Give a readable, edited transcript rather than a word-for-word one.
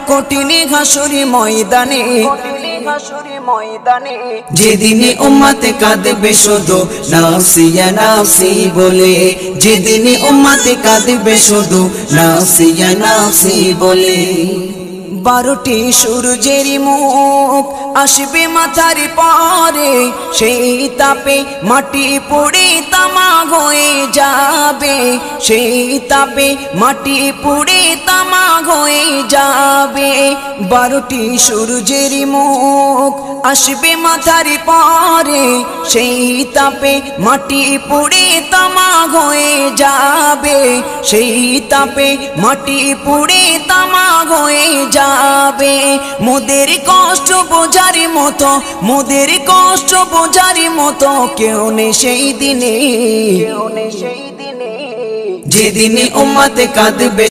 কঠিন হাসুরি ময়দানে, যেদিনে উম্মতে কাঁদবে শুধু নাফসি ইয়া নাফসি বলে, যেদিনে উম্মতে কাঁদবে শুধু নাফসি ইয়া নাফসি বলে। 12টি সূর্যের মুখ আসবে মাথার পরে, সেই তাপে মাটি পুড়ে তামা হয়ে যাবে, সেই তাপে মাটি পুড়ে তামা হয়ে যাবে। 12টি সূর্যের মুখ আসবে মাথার পরে, সেই তাপে মাটি পুড়ে তামা হয়ে যাবে, সেই তাপে মাটি পুড়ে তামা হয়ে যাবে। মোদের কষ্ট বোঝার মতো, মোদের কষ্ট বোঝার মতো কেউ নেই সেই দিনে, যেদিনে উম্মতে কাঁদবে